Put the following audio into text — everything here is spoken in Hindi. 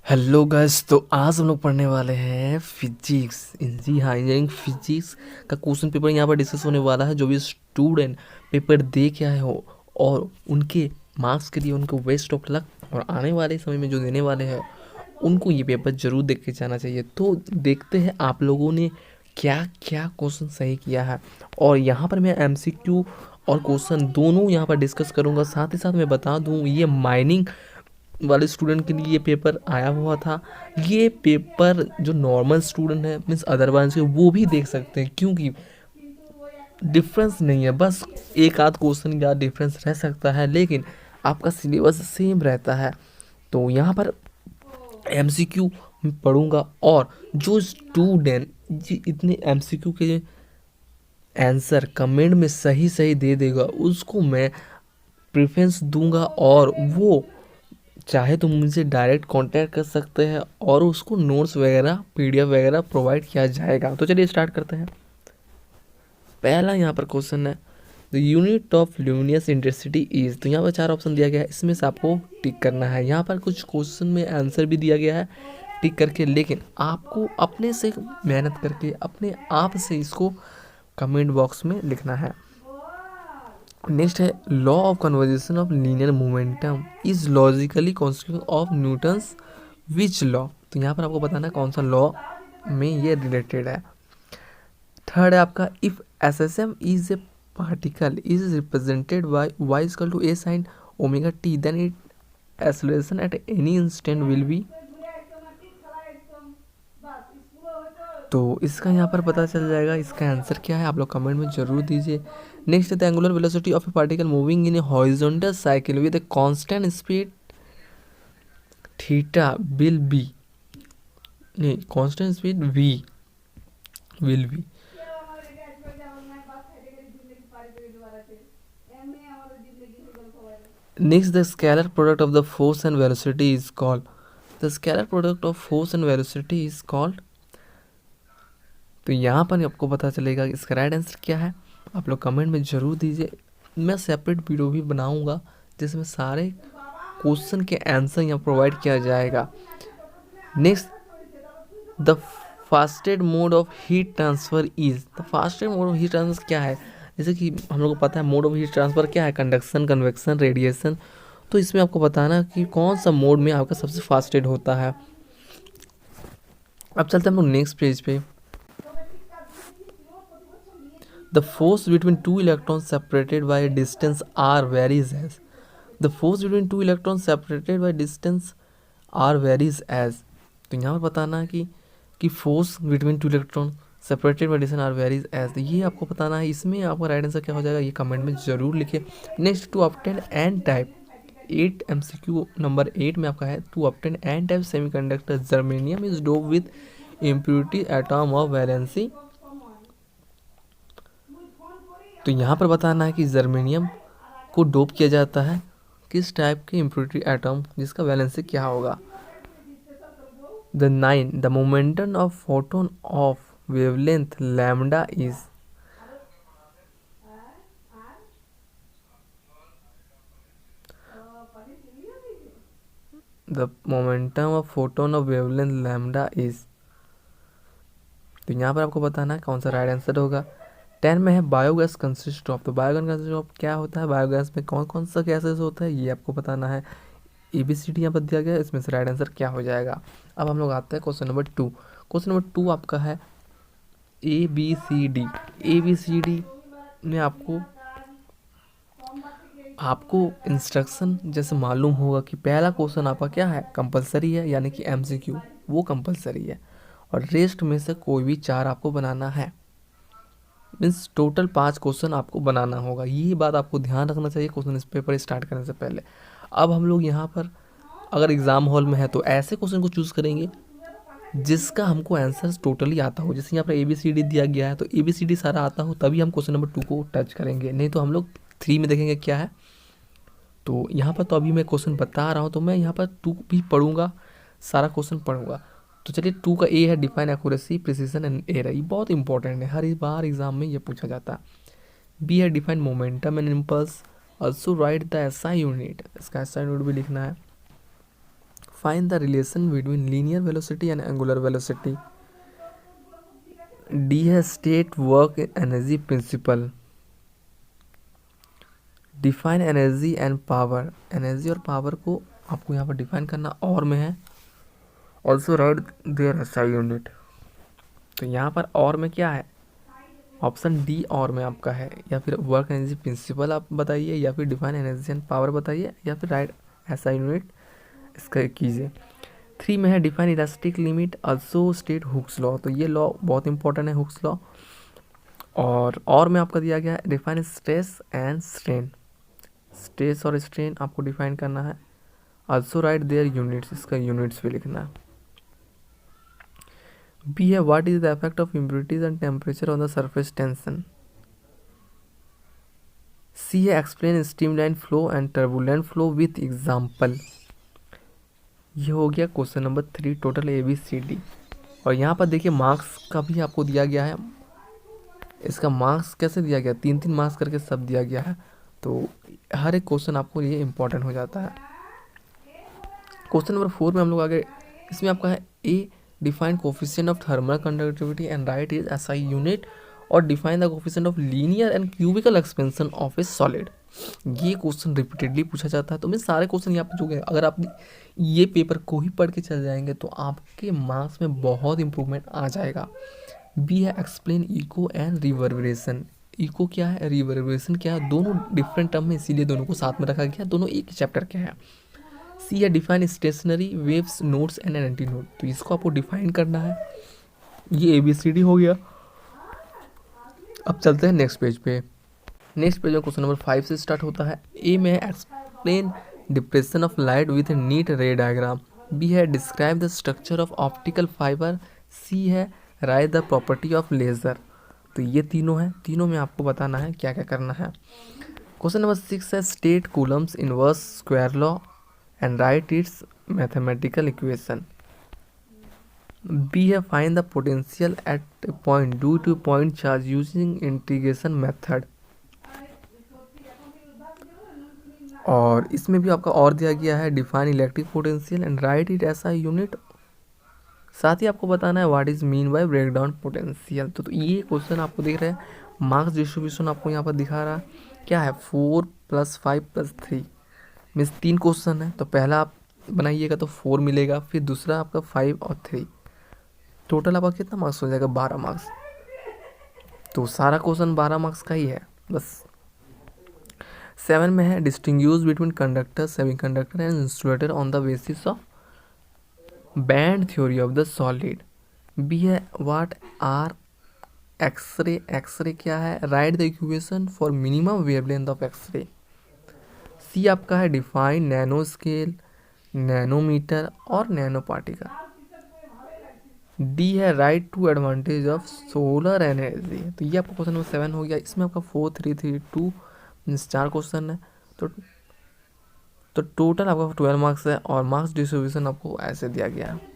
Hello guys. तो आज हम लोग पढ़ने वाले हैं फिजिक्स। जी हाँ, इंजीनियरिंग फिजिक्स का क्वेश्चन पेपर यहाँ पर डिस्कस होने वाला है। जो भी स्टूडेंट पेपर दे के आए हो और उनके मार्क्स के लिए उनको बेस्ट ऑफ लक, और आने वाले समय में जो देने वाले हैं उनको ये पेपर जरूर देख के जाना चाहिए। तो देखते हैं आप लोगों ने क्या क्या क्वेश्चन सही किया है। और यहाँ पर मैं एमसीक्यू और क्वेश्चन दोनों यहाँ पर डिस्कस करूँगा। साथ ही साथ मैं बता दूँ, ये माइनिंग वाले स्टूडेंट के लिए ये पेपर आया हुआ था। ये पेपर जो नॉर्मल स्टूडेंट है मीन्स अदरवाइज के वो भी देख सकते हैं, क्योंकि डिफरेंस नहीं है, बस एक आध क्वेश्चन का डिफरेंस रह सकता है, लेकिन आपका सिलेबस सेम रहता है। तो यहाँ पर एमसीक्यू पढ़ूंगा, और जो स्टूडेंट जी इतने एमसीक्यू के आंसर कमेंट में सही सही दे देगा उसको मैं प्रेफरेंस दूंगा, और वो चाहे तो मुझसे डायरेक्ट कांटेक्ट कर सकते हैं और उसको नोट्स वगैरह पीडीएफ वगैरह प्रोवाइड किया जाएगा। तो चलिए स्टार्ट करते हैं। पहला यहाँ पर क्वेश्चन है, the unit of luminous intensity is. तो यहाँ पर चार ऑप्शन दिया गया है, इसमें से आपको टिक करना है। यहाँ पर कुछ क्वेश्चन में आंसर भी दिया गया है टिक करके, लेकिन आपको अपने से मेहनत करके अपने आप से इसको कमेंट बॉक्स में लिखना है। नेक्स्ट है, law of conversation of linear momentum is logically constitute of Newton's which law. तो यहाँ पर आपको बताना है कौन सा लॉ में ये रिलेटेड है। थर्ड है आपका, if S S M is a particle is represented by y equal to a sine omega t, then it acceleration at any instant will be. तो इसका यहाँ पर पता चल जाएगा इसका आंसर क्या है, आप लोग कमेंट में जरूर दीजिए। Next, the angular velocity of a particle moving in a horizontal cycle with a constant speed theta will be, नहीं constant speed v will be. Next, the scalar product of the force and velocity is called. The scalar product of force and velocity is called. तो यहाँ पर आपको पता चलेगा कि इसका राइट आंसर क्या है, आप लोग कमेंट में ज़रूर दीजिए। मैं सेपरेट वीडियो भी बनाऊंगा जिसमें सारे क्वेश्चन के आंसर यहाँ प्रोवाइड किया जाएगा। Next, the fastest mode of heat transfer is. The fastest mode of heat transfer क्या है, जैसे कि हम लोग को पता है मोड ऑफ हीट ट्रांसफ़र क्या है, कंडक्शन, कन्वेक्शन, रेडिएशन। तो इसमें आपको बताना कि कौन सा मोड में आपका सबसे फास्टेस्ट होता है। अब चलते हैं हम लोग नेक्स्ट पेज पे। The force between two electrons separated by a distance r varies as. The force between two electrons separated by distance r varies as. तो यहाँ पर बताना है कि force between two electron separated by distance r varies as. ये आपको बताना है। इसमें आपका राइट आंसर क्या हो जाएगा ये कमेंट में जरूर लिखिए। Next, to obtain an type 8 MCQ number 8 में आपका है, to obtain an type semiconductor germanium is dope with impurity atom of valency. तो यहाँ पर बताना है कि जर्मेनियम को डोप किया जाता है किस टाइप के इम्प्योरिटी एटम, जिसका वैलेंसी क्या होगा। The momentum of photon of wavelength lambda is. The momentum of photon of wavelength lambda is. तो यहाँ पर आपको बताना है कौन सा राइट आंसर होगा। 10 में है, बायोगैस कंसिस्ट ऑफ। तो बायोगैस कंसिस्ट ऑफ क्या होता है, बायोगैस में कौन कौन सा गैसेस होता है ये आपको बताना है। ABCD यहाँ पर दिया गया है, इसमें से राइट आंसर क्या हो जाएगा। अब हम लोग आते हैं क्वेश्चन नंबर 2। क्वेश्चन नंबर 2 आपका है ABCD। ABCD में आपको इंस्ट्रक्शन जैसे मालूम होगा कि पहला क्वेश्चन आपका क्या है, कंपलसरी है, यानी कि MCQ वो कंपलसरी है, और रेस्ट में से कोई भी 4 आपको बनाना है। मीन्स टोटल 5 क्वेश्चन आपको बनाना होगा। ये बात आपको ध्यान रखना चाहिए क्वेश्चन इस पेपर स्टार्ट करने से पहले। अब हम लोग यहाँ पर अगर एग्ज़ाम हॉल में है तो ऐसे क्वेश्चन को चूज़ करेंगे जिसका हमको आंसर टोटली आता हो। जैसे यहाँ पर ABCD दिया गया है तो ABCD सारा आता हो तभी हम क्वेश्चन नंबर 2 को टच करेंगे, नहीं तो हम लोग 3 में देखेंगे क्या है। तो यहाँ पर तो अभी मैं क्वेश्चन बता रहा हूँ, तो मैं यहाँ पर 2 भी पढ़ूंगा, सारा क्वेश्चन पढ़ूंगा। तो चलिए, 2 का A है, define accuracy precision and error. ये बहुत इंपॉर्टेंट है, हर बार एग्जाम में ये पूछा जाता है। B है, define momentum and impulse, also write the SI unit. इसका SI यूनिट भी लिखना है। Find the relation between linear velocity and angular velocity. D है state work energy principle. Define energy and power. Energy और पावर को आपको यहाँ पर डिफाइन करना और में है। Also write their SI unit. तो यहाँ पर और में क्या है, ऑप्शन डी और में आपका है, या फिर वर्क एनर्जी प्रिंसिपल आप बताइए, या फिर डिफाइन एनर्जी एंड पावर बताइए, या फिर राइट एसआई यूनिट इसका कीजिए। 3 में है define elastic limit also state Hooke's law. तो ये लॉ बहुत इंपॉर्टेंट है, हुक्स लॉ। और में आपका दिया गया है define stress and strain. Stress और स्ट्रेन आपको डिफाइन करना है। ऑल्सो राइट देयर यूनिट्स, इसका यूनिट्स भी लिखना है। बी है what is the effect of impurities and temperature on the surface tension. C है explain streamline flow and turbulent flow with example. ये हो गया क्वेश्चन नंबर 3 टोटल ABCD। और यहाँ पर देखिए मार्क्स का भी आपको दिया गया है। इसका मार्क्स कैसे दिया गया, 3-3 मार्क्स करके सब दिया गया है। तो हर एक क्वेश्चन आपको ये इंपॉर्टेंट हो जाता है। क्वेश्चन नंबर 4 में हम लोग आगे, इसमें आपका है A define coefficient of thermal conductivity and write is SI unit, और define the coefficient of linear and cubical expansion of a solid. ये क्वेश्चन रिपीटेडली पूछा जाता है। तो मैं सारे क्वेश्चन यहाँ पे जो है, अगर आप ये पेपर को ही पढ़ के चल जाएंगे तो आपके मार्क्स में बहुत इंप्रूवमेंट आ जाएगा। बी है explain echo and reverberation. Echo क्या है, रिवर्बरेशन क्या है, दोनों डिफरेंट टर्म है, इसीलिए दोनों को साथ में रखा गया, दोनों एक ही चैप्टर के हैं। सी है define stationery waves nodes and anti node. तो इसको आपको डिफाइन करना है। ये ABCD हो गया। अब चलते हैं नेक्स्ट पेज पे। नेक्स्ट पेज में क्वेश्चन नंबर 5 से स्टार्ट होता है। ए में है explain depression of light with neat ray diagram. B है describe the structure of optical fibre. C है write the property of laser. तो ये तीनों हैं, तीनों में आपको बताना है क्या क्या करना है। क्वेश्चन नंबर 6 है state Coulomb's inverse square law and write its mathematical equation. B है find the potential at a point due to point charge using integration method. और इसमें भी आपका और दिया गया है define electric potential and write it SI unit. साथ ही आपको बताना है what is mean by break down potential. तो ये क्वेश्चन आपको दिख रहा है। मार्क्स डिस्ट्रीब्यूशन आपको यहाँ पर दिखा रहा है क्या है, 4 + 5 + 3 मीन्स 3 क्वेश्चन है। तो पहला आप बनाइएगा तो 4 मिलेगा, फिर दूसरा आपका 5 और 3, टोटल आपका कितना मार्क्स हो जाएगा, 12 मार्क्स। तो सारा क्वेश्चन 12 मार्क्स का ही है बस। 7 में है distinguish between conductor semiconductor and insulator on the basis of band theory of the solid. B है व्हाट आर एक्सरे। एक्सरे क्या है, write the equation for minimum wavelength of X-ray. C आपका है डिफाइन नैनो स्केल, नैनोमीटर और नैनो पार्टिकल। डी है write two advantage of solar energy. तो ये आपका क्वेश्चन नंबर 7 हो गया। इसमें आपका 4 3 3 2 मीन्स 4 क्वेश्चन है। तो टोटल आपका 12 मार्क्स है और मार्क्स डिस्ट्रीब्यूशन आपको ऐसे दिया गया है।